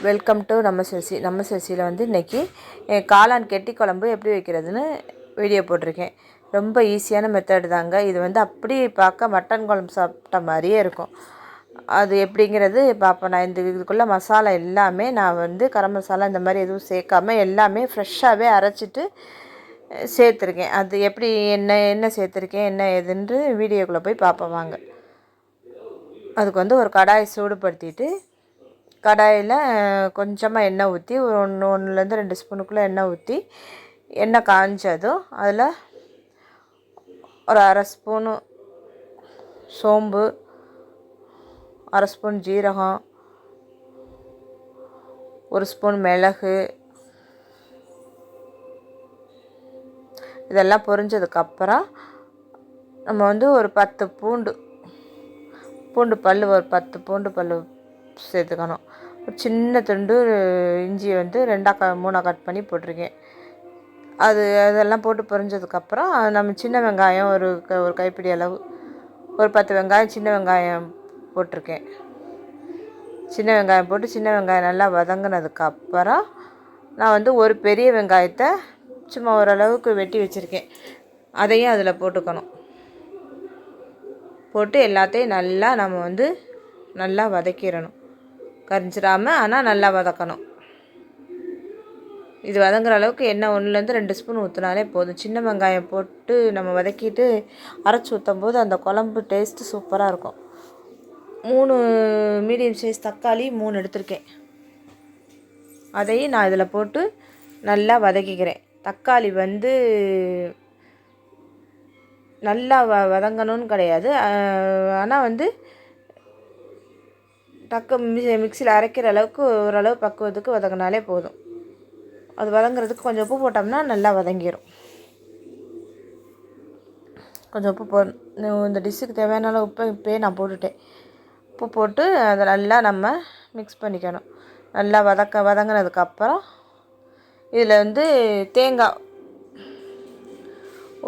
Welcome to நம்ம சசியில் வந்து இன்றைக்கி காளான் கெட்டி குழம்பு எப்படி வைக்கிறதுன்னு வீடியோ போட்டிருக்கேன். ரொம்ப ஈஸியான மெத்தட் தாங்க. இது வந்து அப்படி பார்க்க மட்டன் குழம்பு சாப்பிட்ட மாதிரியே இருக்கும். அது எப்படிங்கிறது பார்ப்போம். நான் இதுக்குள்ளே மசாலா எல்லாமே நான் வந்து கரம் மசாலா இந்த மாதிரி எதுவும் சேர்க்காமல் எல்லாமே ஃப்ரெஷ்ஷாகவே அரைச்சிட்டு சேர்த்துருக்கேன். அது எப்படி என்ன சேர்த்துருக்கேன் என்ன ஏதுன்னு வீடியோக்குள்ளே போய் பார்ப்போம் வாங்க. அதுக்கு வந்து ஒரு கடாயை சூடுபடுத்திட்டு கடாயில் கொஞ்சமாக எண்ணெய் ஊற்றி ஒன்றுலேருந்து 2 ஸ்பூனுக்குள்ளே எண்ணெய் ஊற்றி எண்ணெய் காஞ்சதும் அதில் ஒரு அரை ஸ்பூனு சோம்பு, அரை ஸ்பூன் ஜீரகம், ஒரு ஸ்பூன் மிளகு இதெல்லாம் பொரிஞ்சதுக்கப்புறம் நம்ம வந்து ஒரு 10 பூண்டு பல் ஒரு 10 பூண்டு பல் சேர்த்துக்கணும். ஒரு சின்ன துண்டு இஞ்சி வந்து 2-3 கட் பண்ணி போட்டிருக்கேன். அதெல்லாம் போட்டு பொரிஞ்சதுக்கப்புறம் நம்ம சின்ன வெங்காயம் ஒரு கைப்பிடி அளவு ஒரு 10 வெங்காயம் சின்ன வெங்காயம் போட்டிருக்கேன். சின்ன வெங்காயம் போட்டு சின்ன வெங்காயம் நல்லா வதங்கினதுக்கப்புறம் நான் வந்து ஒரு பெரிய வெங்காயத்தை சும்மா ஓரளவுக்கு வெட்டி வச்சுருக்கேன். அதையும் அதில் போட்டுக்கணும். போட்டு எல்லாத்தையும் நல்லா நம்ம வந்து நல்லா வதக்கிடணும். கரிஞ்சிடாமல் ஆனால் நல்லா வதக்கணும். இது வதங்குற அளவுக்கு எண்ணெய் 1லேருந்து 2 ஸ்பூன் ஊற்றினாலே போதும். சின்ன வெங்காயம் போட்டு நம்ம வதக்கிட்டு அரைச்சி ஊற்றும் போது அந்த குழம்பு டேஸ்ட்டு சூப்பராக இருக்கும். 3 மீடியம் சைஸ் தக்காளி 3 எடுத்திருக்கேன். அதையும் நான் இதில் போட்டு நல்லா வதக்கிக்கிறேன். தக்காளி வந்து நல்லா வதங்கணும்னு கிடையாது. ஆனால் வந்து மிக்சியில் அரைக்கிற அளவுக்கு ஓரளவு பக்குவத்துக்கு வதங்கினாலே போதும். அது வதங்குறதுக்கு கொஞ்சம் உப்பு போட்டோம்னா நல்லா வதங்கிடும். கொஞ்சம் உப்பு இந்த டிஷ்ஷுக்கு தேவையான அளவு உப்பு இப்போயே நான் போட்டுட்டேன். உப்பு போட்டு அதை நல்லா நம்ம மிக்ஸ் பண்ணிக்கணும். நல்லா வதங்கினதுக்கப்புறம் இதில் வந்து தேங்காய்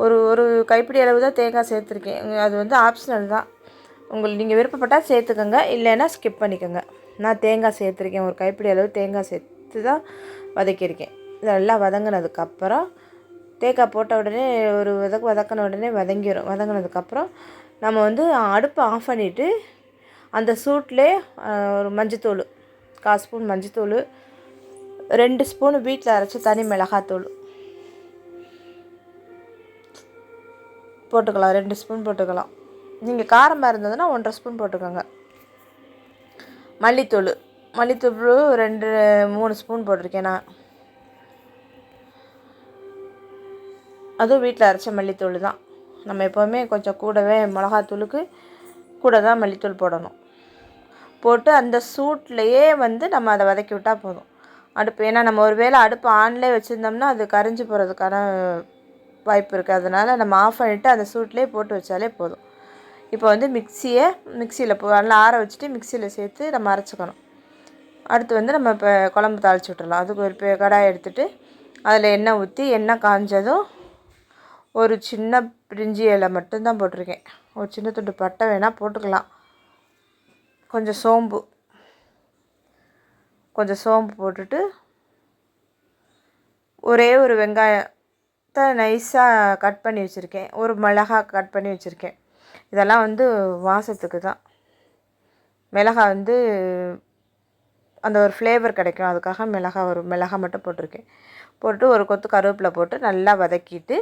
ஒரு கைப்பிடி அளவு தான் தேங்காய் சேர்த்துருக்கேன். அது வந்து ஆப்ஷனல் தான். நீங்கள் விருப்பப்பட்டால் சேர்த்துக்கோங்க, இல்லைன்னா ஸ்கிப் பண்ணிக்கோங்க. நான் தேங்காய் சேர்த்துருக்கேன். ஒரு கைப்பிடி அளவு தேங்காய் சேர்த்து தான் வதக்கியிருக்கேன். இதெல்லாம் வதங்கினதுக்கப்புறம் தேங்காய் போட்ட உடனே ஒரு வதக்கின உடனே வதங்கிடும். வதங்கினதுக்கப்புறம் நம்ம வந்து அடுப்பை ஆஃப் பண்ணிவிட்டு அந்த சூட்லேயே ஒரு மஞ்சத்தூள் 1/4 ஸ்பூன் மஞ்சத்தூள், 2 ஸ்பூன் வீட்டில் அரைச்சி தனி மிளகாத்தூள் போட்டுக்கலாம். 2 ஸ்பூன் போட்டுக்கலாம். நீங்கள் காரமாக இருந்ததுன்னா 1/2 ஸ்பூன் போட்டுக்கோங்க. மல்லித்தூள் 2-3 ஸ்பூன் போட்டிருக்கேன் நான். அதுவும் வீட்டில் அரைச்ச மல்லித்தூள் தான். நம்ம எப்போவுமே கொஞ்சம் கூடவே மிளகாத்தூளுக்கு கூட தான் மல்லித்தூள் போடணும். போட்டு அந்த சூட்லேயே வந்து நம்ம அதை வதக்கி விட்டால் போதும். ஏன்னா நம்ம ஒரு வேளை அடுப்பு ஆன்லேயே வச்சுருந்தோம்னா அது கரிஞ்சு போகிறதுக்கான வாய்ப்பு இருக்குது. அதனால் நம்ம ஆஃப் பண்ணிவிட்டு அந்த சூட்லேயே போட்டு வச்சாலே போதும். இப்போ வந்து மிக்சியில் நல்லா ஆற வச்சுட்டு மிக்சியில் சேர்த்து நம்ம அரைச்சிக்கணும். அடுத்து வந்து நம்ம இப்போ குழம்பு தாளித்து விட்டுறலாம். அதுக்கு ஒரு கடாயை எடுத்துகிட்டு அதில் எண்ணெய் ஊற்றி எண்ணெய் காஞ்சதும் ஒரு சின்ன பிரிஞ்சி இலை மட்டும்தான் போட்டிருக்கேன். ஒரு சின்ன துண்டு பட்டை வேணால் போட்டுக்கலாம். கொஞ்சம் சோம்பு போட்டுட்டு ஒரே ஒரு வெங்காயத்தை நைஸாக கட் பண்ணி வச்சுருக்கேன். ஒரு மிளகாய் கட் பண்ணி வச்சுருக்கேன். இதெல்லாம் வந்து வாசத்துக்கு தான். மிளகாய் வந்து அந்த ஒரு ஃப்ளேவர் கிடைக்கும், அதுக்காக மிளகாய் மட்டும் போட்டிருக்கேன். போட்டு ஒரு கொத்து கருவேப்பிலை போட்டு நல்லா வதக்கிட்டு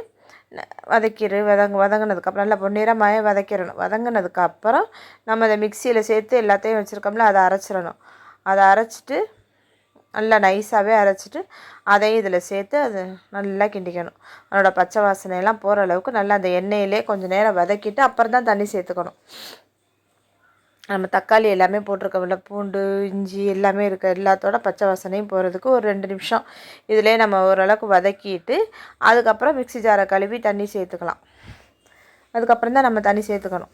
வதங்கினதுக்கப்புறம் நல்லா பொன்னிறமாக வதக்கிடணும். வதங்கினதுக்கப்புறம் நம்ம அதை மிக்சியில் சேர்த்து எல்லாத்தையும் வச்சுருக்கோம்ல, அதை அரைச்சிடணும். அதை அரைச்சிட்டு நல்லா நைஸாகவே அரைச்சிட்டு அதையும் இதில் சேர்த்து அது நல்லா கிண்டிக்கணும். அதோட பச்சை வாசனையெல்லாம் போகிற அளவுக்கு நல்லா அந்த எண்ணெயிலே கொஞ்சம் நேரம் வதக்கிட்டு அப்புறம் தான் தண்ணி சேர்த்துக்கணும். நம்ம தக்காளி எல்லாமே போட்டிருக்கோம்ல, பூண்டு இஞ்சி எல்லாமே எல்லாத்தோட பச்சை வாசனையும் போகிறதுக்கு ஒரு 2 நிமிஷம் இதிலே நம்ம ஓரளவுக்கு வதக்கிட்டு அதுக்கப்புறம் மிக்ஸி ஜாரை கழுவி தண்ணி சேர்த்துக்கலாம். அதுக்கப்புறம் தான் நம்ம தண்ணி சேர்த்துக்கணும்.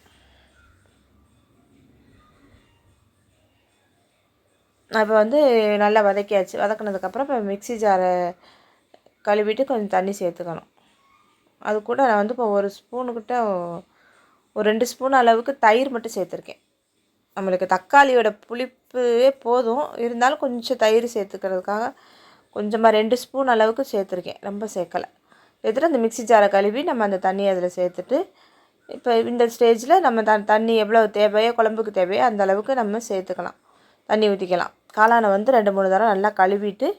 இப்போ வந்து நல்லா வதக்கியாச்சு. வதக்கினதுக்கப்புறம் இப்போ மிக்ஸி ஜாரை கழுவிட்டு கொஞ்சம் தண்ணி சேர்த்துக்கணும். அது கூட நான் வந்து இப்போ ஒரு ஸ்பூனுக்கிட்ட ஒரு 2 ஸ்பூன் அளவுக்கு தயிர் மட்டும் சேர்த்துருக்கேன். நம்மளுக்கு தக்காளியோட புளிப்பே போதும், இருந்தாலும் கொஞ்சம் தயிர் சேர்த்துக்கிறதுக்காக கொஞ்சமாக 2 ஸ்பூன் அளவுக்கு சேர்த்துருக்கேன், ரொம்ப சேர்க்கலை. சேர்த்துட்டு அந்த மிக்ஸி ஜாரை கழுவி நம்ம அந்த தண்ணி அதில் சேர்த்துட்டு, இப்போ இந்த ஸ்டேஜில் நம்ம தண்ணி எவ்வளோ தேவையோ குழம்புக்கு தேவையோ அந்த அளவுக்கு நம்ம சேர்த்துக்கலாம், தண்ணி ஊற்றிக்கலாம். காளானை வந்து 2-3 தடவை நல்லா கழுவிட்டு,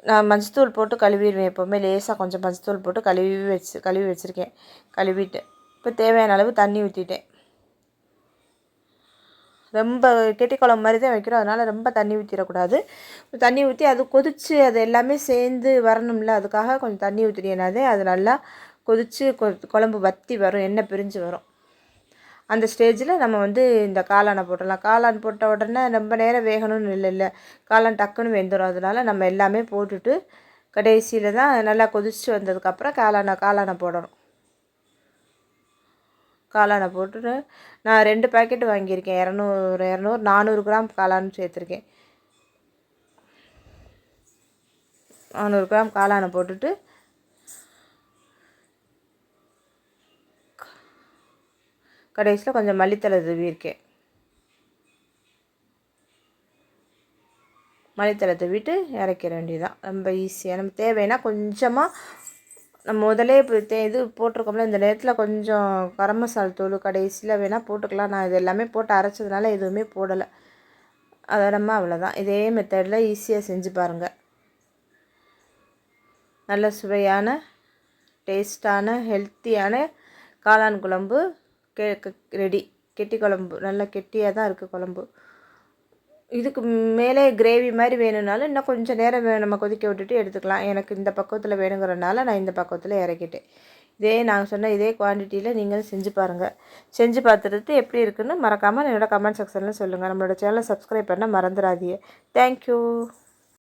நான் மஞ்சத்தூள் போட்டு கழுவிடுவேன் எப்போவுமே, லேசாக கொஞ்சம் மஞ்சத்தூள் போட்டு கழுவி வச்சுருக்கேன். கழுவிட்டு இப்போ தேவையான அளவு தண்ணி ஊற்றிட்டேன். ரொம்ப கெட்டி குழம்பு மாதிரி தான் வைக்கிறோம், அதனால் ரொம்ப தண்ணி ஊற்றிடக்கூடாது. தண்ணி ஊற்றி அது கொதித்து அது எல்லாமே சேர்ந்து வரணும்ல, அதுக்காக கொஞ்சம் தண்ணி ஊற்றினேனாதே அது நல்லா கொதித்து குழம்பு வற்றி வரும், எண்ணெய் பிரிஞ்சு வரும். அந்த ஸ்டேஜில் நம்ம வந்து இந்த காளானை போட்டுடலாம். காளான் போட்ட உடனே ரொம்ப நேரம் வேகணும்னு இல்லை, காளான் டக்குன்னு வெந்துடும். அதனால் நம்ம எல்லாமே போட்டுட்டு கடைசியில் தான் நல்லா கொதித்து வந்ததுக்கப்புறம் காளானை போடணும். காளானை போட்டுட்டு நான் 2 பேக்கெட் வாங்கியிருக்கேன், 200 400 கிராம் காளான் சேர்த்துருக்கேன். 400 கிராம் காளானை போட்டுட்டு கடைசியில் கொஞ்சம் மல்லித்தலை தூவியிருக்கேன். மல்லித்தலை தூவிட்டு இறக்கிற வேண்டியதான், ரொம்ப ஈஸியாக. நம்ம தேவைன்னா கொஞ்சமாக நம்ம முதலே இப்போ இது போட்டிருக்கோம்ல, இந்த நேரத்தில் கொஞ்சம் கரம் மசாலா தூள் கடைசியில் வேணால் போட்டுக்கலாம். நான் இது எல்லாமே போட்டு அரைச்சதுனால எதுவுமே போடலை. அதை நம்ம அவ்வளோதான். இதே மெத்தடில் ஈஸியாக செஞ்சு பாருங்கள். நல்ல சுவையான டேஸ்டான ஹெல்த்தியான காளான் குழம்பு ரெடி. கெட்டி குழம்பு நல்லா கெட்டியாக தான் இருக்குது குழம்பு. இதுக்கு மேலே கிரேவி மாதிரி வேணும்னாலும் இன்னும் கொஞ்சம் நேரம் நம்ம கொதிக்க விட்டுட்டு எடுத்துக்கலாம். எனக்கு இந்த பக்குவத்தில் வேணுங்கிறனால நான் இந்த பக்குவத்தில் இறக்கிட்டேன். நான் சொன்ன இதே குவான்டிட்டியில் நீங்களும் செஞ்சு பாருங்கள். செஞ்சு பார்த்துட்டு எப்படி இருக்குன்னு மறக்காமல் என்னோடய கமெண்ட் செக்ஷனில் சொல்லுங்கள். நம்மளோட சேனலை சப்ஸ்கிரைப் பண்ண மறந்துடாதீங்க. தேங்க்யூ.